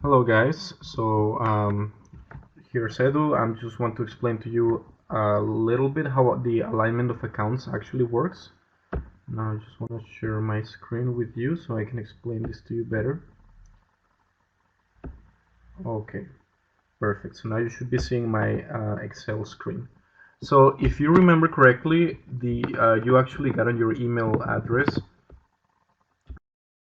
Hello guys, here's Edu. I just want to explain to you a little bit how the alignment of accounts actually works. Now I just want to share my screen with you so I can explain this to you better. Okay, perfect. So now you should be seeing my Excel screen. So if you remember correctly, you actually got on your email address,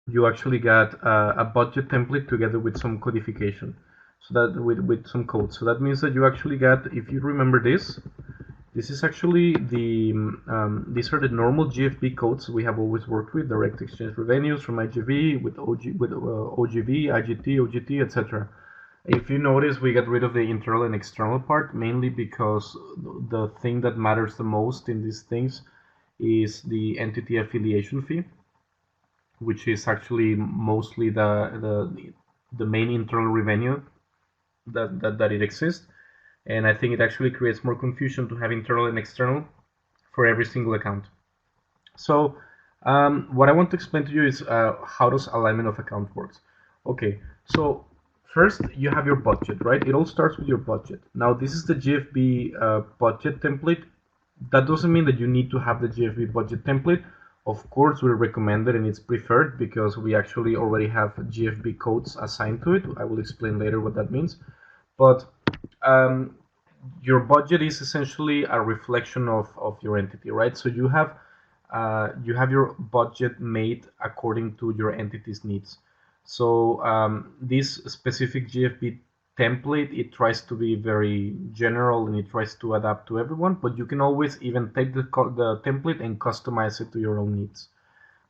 you actually got a budget template together with some codification. So that with some code. So that means that you actually got, if you remember this is actually these are the normal GFB codes we have always worked with, direct exchange revenues from IGV, with OGV, IGT, OGT, etc. If you notice, we got rid of the internal and external part, mainly because the thing that matters the most in these things is the entity affiliation fee, which is actually mostly the main internal revenue that it exists. And I think it actually creates more confusion to have internal and external for every single account. So what I want to explain to you is how does alignment of account works. Okay, so first you have your budget, right? It all starts with your budget. Now this is the GFB budget template. That doesn't mean that you need to have the GFB budget template. Of course, we recommend it and it's preferred because we actually already have GFB codes assigned to it. I will explain later what that means. But your budget is essentially a reflection of your entity, right? So you have your budget made according to your entity's needs. So this specific GFB template, it tries to be very general and it tries to adapt to everyone, but you can always even take the template and customize it to your own needs.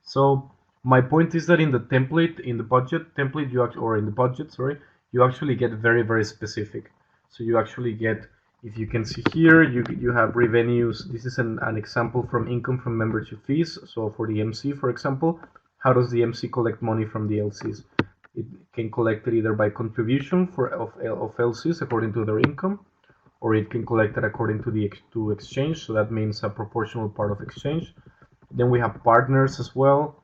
So my point is that in the template, in the budget template, or in the budget, sorry, you actually get very, very specific. So you actually get, if you can see here, you have revenues. This is an example from income from membership fees. So for the MC, for example, how does the MC collect money from the LCs? It can collect it either by contribution of LCs according to their income, or it can collect it according to exchange. So that means a proportional part of exchange. Then we have partners as well.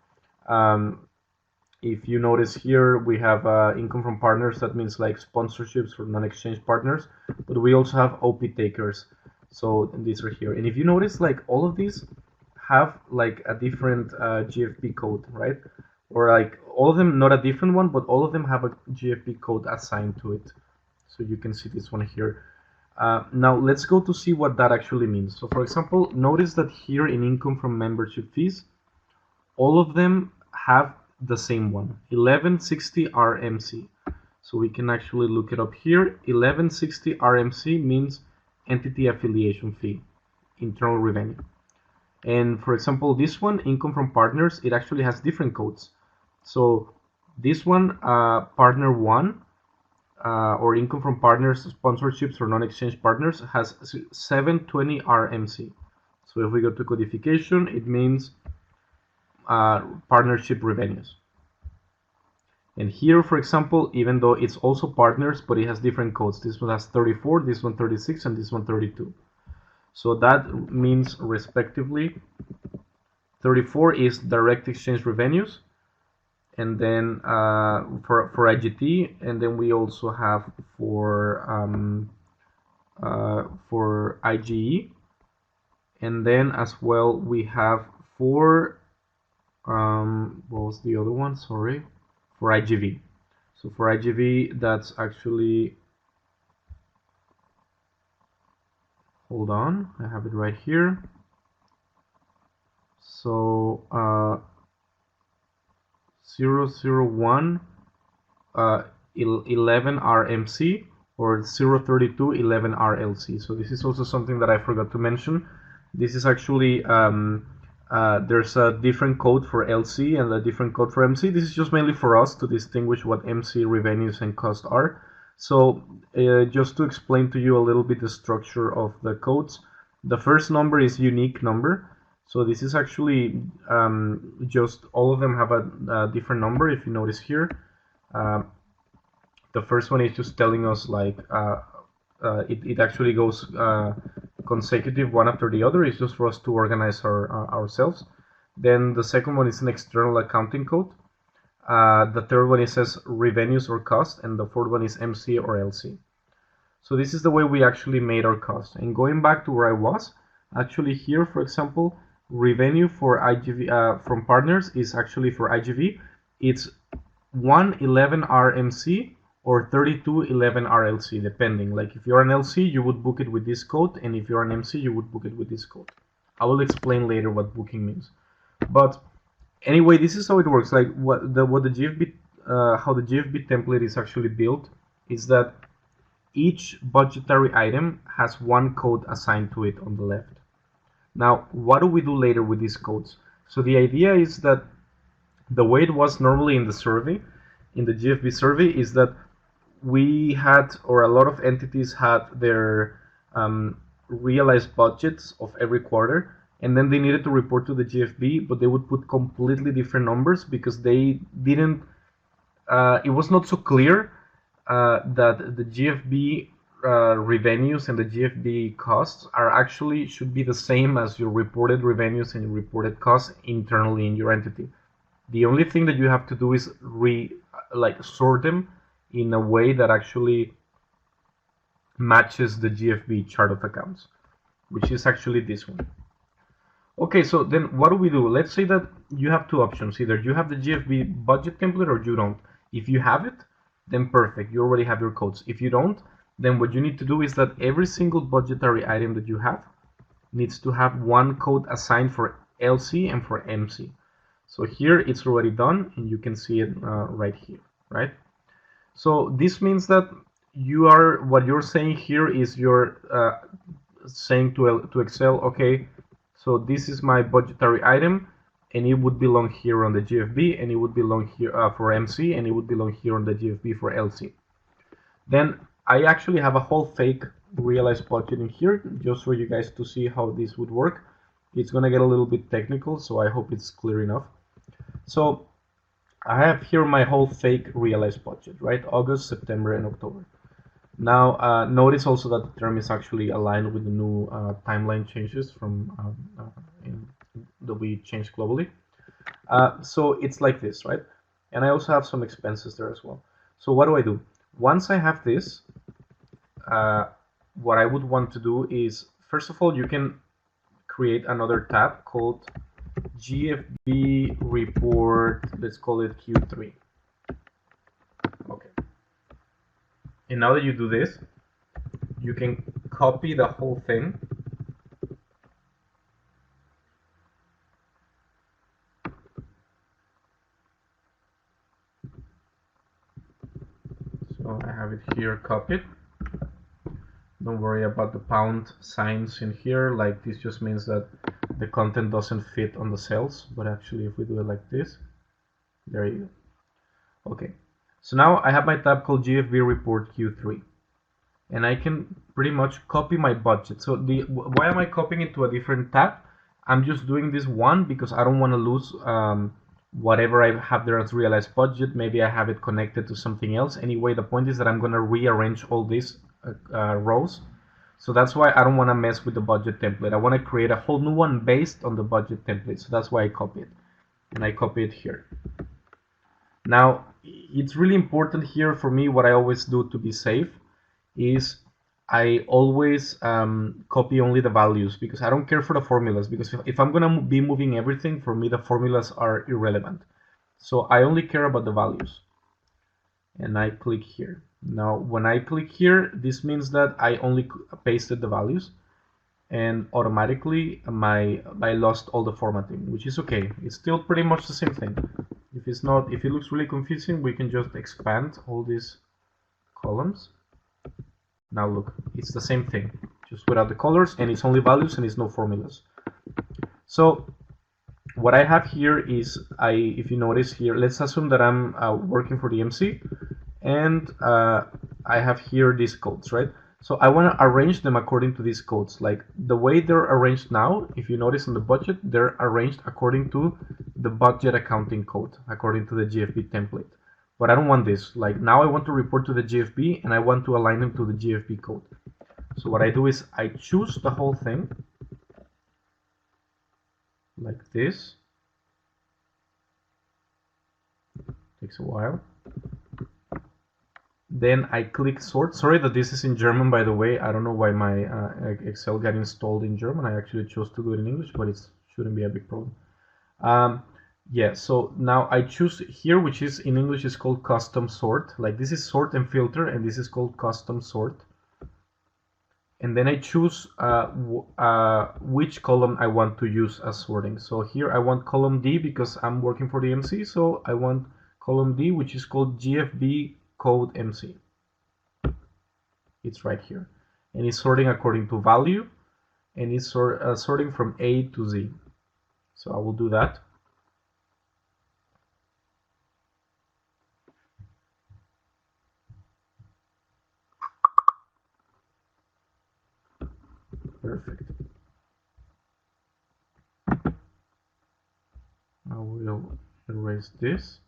If you notice here, we have income from partners. That means like sponsorships for non-exchange partners, but we also have OP takers. So these are here. And if you notice, like all of these have like a different GFP code, right? Or like all of them, not a different one, but all of them have a GFP code assigned to it. So you can see this one here. Now let's go to see what that actually means. So for example, notice that here in income from membership fees, all of them have the same one, 1160 RMC. So we can actually look it up here. 1160 RMC means entity affiliation fee, internal revenue. And for example, this one, income from partners, it actually has different codes. So this one, partner one, or income from partners, sponsorships, or non-exchange partners, has 720 RMC. So if we go to codification, it means partnership revenues. And here, for example, even though it's also partners, but it has different codes. This one has 34, this one 36, and this one 32. So that means respectively 34 is direct exchange revenues, and then for IGT, and then we also have for IGE, and then as well we have for what was the other one? Sorry, for IGV. So for IGV, that's actually, hold on, I have it right here. So 001 11 RMC or 032 11 RLC. So this is also something that I forgot to mention. This is actually there's a different code for LC and a different code for MC. This is just mainly for us to distinguish what MC revenues and costs are. So just to explain to you a little bit the structure of the codes, the first number is unique number. So this is actually just all of them have a different number. If you notice here, the first one is just telling us like it actually goes consecutive one after the other. It's just for us to organize ourselves. Then the second one is an external accounting code. The third one, it says revenues or cost, and the fourth one is MC or LC. So this is the way we actually made our cost. And going back to where I was, actually here, for example, revenue for IGV from partners is actually for IGV. It's 111 RMC or 3211 RLC, depending. Like if you're an LC, you would book it with this code, and if you're an MC, you would book it with this code. I will explain later what booking means. But anyway, this is how it works. Like what the GFB, how the GFB template is actually built is that each budgetary item has one code assigned to it on the left. Now, what do we do later with these codes? So the idea is that the way it was normally in the survey, in the GFB survey, is that we had, or a lot of entities had their realized budgets of every quarter, and then they needed to report to the GFB, but they would put completely different numbers because they didn't, it was not so clear that the GFB revenues and the GFB costs are actually should be the same as your reported revenues and your reported costs internally in your entity. The only thing that you have to do is sort them in a way that actually matches the GFB chart of accounts, which is actually this one. Okay, so then what do we do? Let's say that you have two options. Either you have the GFB budget template or you don't. If you have it, then perfect. You already have your codes. If you don't, then what you need to do is that every single budgetary item that you have needs to have one code assigned for LC and for MC. So here it's already done, and you can see it right here, right? So this means that what you're saying here is you're saying to Excel, okay, so this is my budgetary item, and it would belong here on the GFB, and it would belong here for MC, and it would belong here on the GFB for LC. Then I actually have a whole fake realized budget in here, just for you guys to see how this would work. It's gonna get a little bit technical, so I hope it's clear enough. So I have here my whole fake realized budget, right? August, September, and October. Now, notice also that the term is actually aligned with the new timeline changes from that we changed globally. So it's like this, right? And I also have some expenses there as well. So what do? Once I have this, what I would want to do is, first of all, you can create another tab called GFB report, let's call it Q3. Okay. And now that you do this, you can copy the whole thing. So I have it here copied. Don't worry about the pound signs in here, like this just means that the content doesn't fit on the cells, but actually if we do it like this, there you go. Okay, so now I have my tab called GFB report Q3, and I can pretty much copy my budget. So why am I copying it to a different tab? I'm just doing this one because I don't want to lose whatever I have there as realized budget. Maybe I have it connected to something else. Anyway, the point is that I'm going to rearrange all these rows. So that's why I don't want to mess with the budget template. I want to create a whole new one based on the budget template. So that's why I copy it. And I copy it here. Now, it's really important here for me, what I always do to be safe is I always copy only the values, because I don't care for the formulas, because if I'm going to be moving everything, for me the formulas are irrelevant. So I only care about the values. And I click here. Now when I click here, this means that I only pasted the values, and automatically I lost all the formatting, which is okay. It's still pretty much the same thing. If it looks really confusing, we can just expand all these columns. Now look, it's the same thing, just without the colors, and it's only values and it's no formulas. So what I have here is, if you notice here, let's assume that I'm working for the MC, and I have here these codes, right? So I want to arrange them according to these codes. Like the way they're arranged now, if you notice in the budget, they're arranged according to the budget accounting code, according to the GFB template. But I don't want this. Like now I want to report to the GFB, and I want to align them to the GFB code. So what I do is I choose the whole thing like this. Takes a while. Then I click sort. Sorry that this is in German, by the way. I don't know why my Excel got installed in German. I actually chose to do it in English, but it shouldn't be a big problem. Yeah, so now I choose here, which is in English is called custom sort. Like this is sort and filter, and this is called custom sort. And then I choose which column I want to use as sorting. So here I want column D because I'm working for the MC. So I want column D, which is called GFB code MC. It's right here. And it's sorting according to value. And it's sorting from A to Z. So I will do that. Perfect. I will erase this.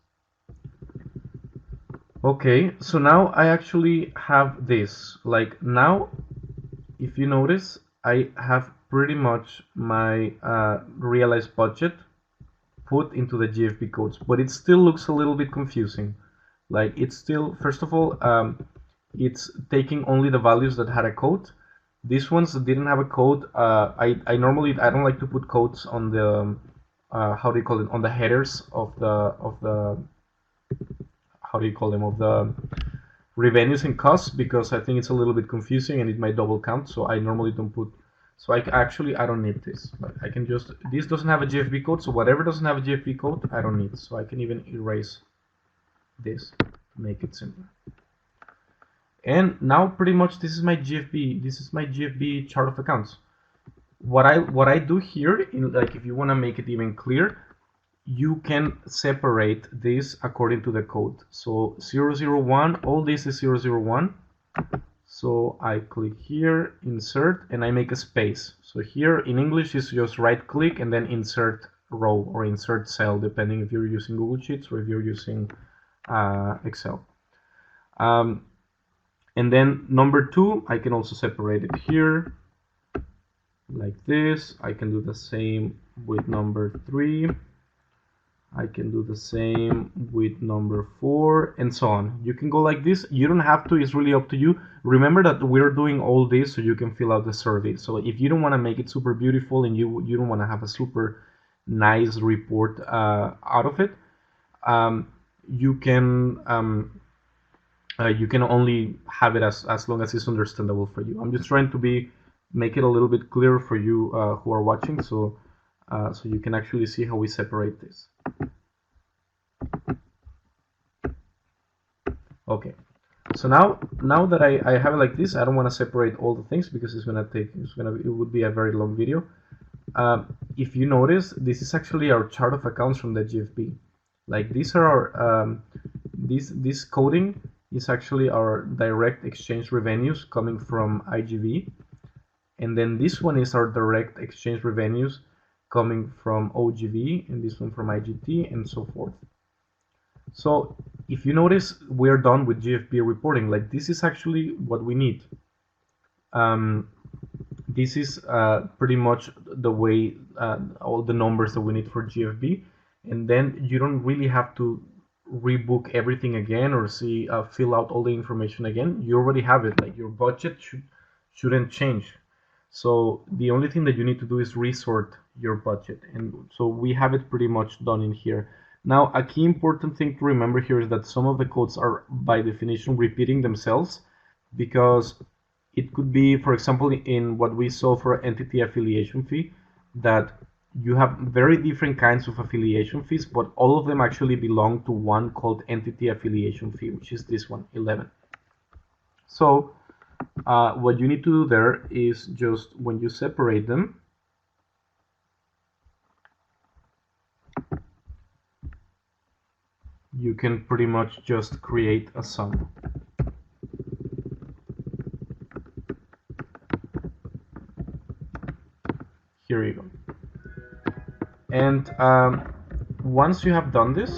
Okay, so now I actually have this. Like now, if you notice, I have pretty much my realized budget put into the GFB codes, but it still looks a little bit confusing. Like it's still, first of all, it's taking only the values that had a code. These ones that didn't have a code, I normally I don't like to put codes on the how do you call it, on the headers of the how do you call them, of the revenues and costs, because I think it's a little bit confusing and it might double count. So I normally don't put. So I don't need this. Like I can just, this doesn't have a GFB code, so whatever doesn't have a GFB code, I don't need. So I can even erase this to make it simpler. And now pretty much this is my GFB. This is my GFB chart of accounts. What I do here, in, like if you want to make it even clear, you can separate this according to the code. So 001, all this is 001. So I click here, insert, and I make a space. So here in English is just right click and then insert row or insert cell, depending if you're using Google Sheets or if you're using Excel. And then number 2, I can also separate it here like this. I can do the same with number 3. I can do the same with number 4 and so on. You can go like this. You don't have to, it's really up to you. Remember that we're doing all this so you can fill out the survey. So if you don't want to make it super beautiful and you don't want to have a super nice report out of it, you can only have it as long as it's understandable for you. I'm just trying to make it a little bit clearer for you who are watching, so you can actually see how we separate this. Okay, so now that I have it like this, I don't want to separate all the things because it would be a very long video. If you notice, this is actually our chart of accounts from the GFB. Like these are our this coding is actually our direct exchange revenues coming from IGV, and then this one is our direct exchange revenues coming from OGV, and this one from IGT, and so forth. So if you notice, we're done with GFB reporting. Like this is actually what we need. This is pretty much the way all the numbers that we need for GFB, and then you don't really have to rebook everything again or fill out all the information again. You already have it. Like your budget shouldn't change. So the only thing that you need to do is resort your budget, and so we have it pretty much done in here. Now, a key important thing to remember here is that some of the codes are by definition repeating themselves, because it could be, for example, in what we saw for entity affiliation fee, that you have very different kinds of affiliation fees, but all of them actually belong to one called entity affiliation fee, which is this one, 11. So what you need to do there is just when you separate them, you can pretty much just create a sum. Here you go. And once you have done this,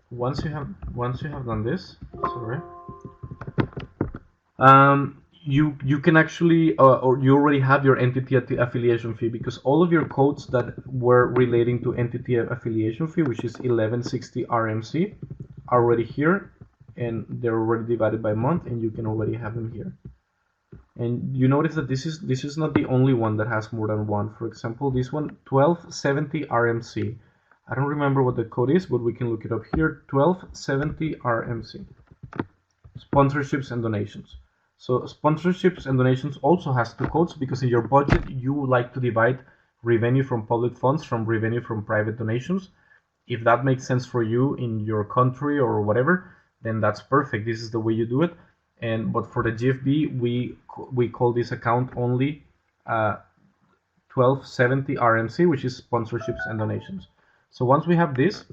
once you have done this, sorry, you can actually or you already have your entity affiliation fee, because all of your codes that were relating to entity affiliation fee, which is 1160 RMC, are already here, and they're already divided by month, and you can already have them here. And you notice that this is not the only one that has more than one. For example, this one, 1270 RMC. I don't remember what the code is, but we can look it up here. 1270 RMC. Sponsorships and donations. So sponsorships and donations also has two codes, because in your budget you like to divide revenue from public funds from revenue from private donations. If that makes sense for you in your country or whatever, then that's perfect. This is the way you do it. But for the GFB, we call this account only 1270 RMC, which is sponsorships and donations. So once we have this,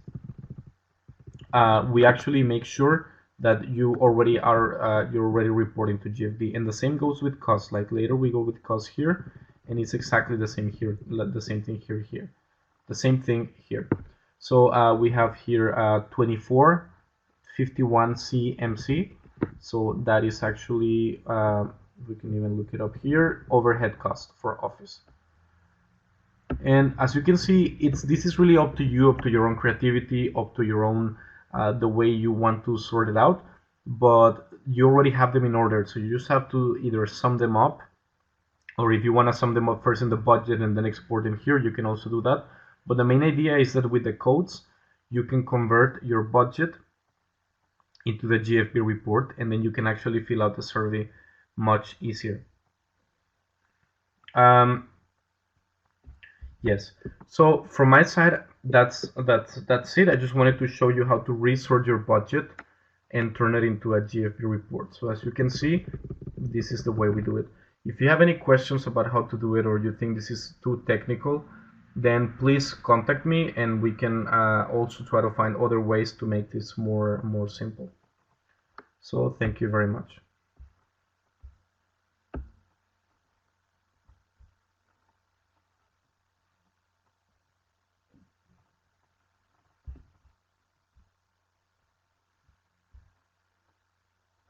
we actually make sure that you already are you're already reporting to GFB. And the same goes with costs. Like later we go with costs here, and it's exactly the same here, the same thing here, the same thing here. So we have here 2451 CMC. So that is actually, we can even look it up here, overhead cost for office. And as you can see, this is really up to you, up to your own creativity, up to your own, the way you want to sort it out. But you already have them in order, so you just have to either sum them up, or if you want to sum them up first in the budget and then export them here, you can also do that. But the main idea is that with the codes, you can convert your budget into the GFB report, and then you can actually fill out the survey much easier. Yes, so from my side, that's it. I just wanted to show you how to resort your budget and turn it into a GFB report. So as you can see, this is the way we do it. If you have any questions about how to do it, or you think this is too technical, then please contact me, and we can also try to find other ways to make this more simple. So thank you very much.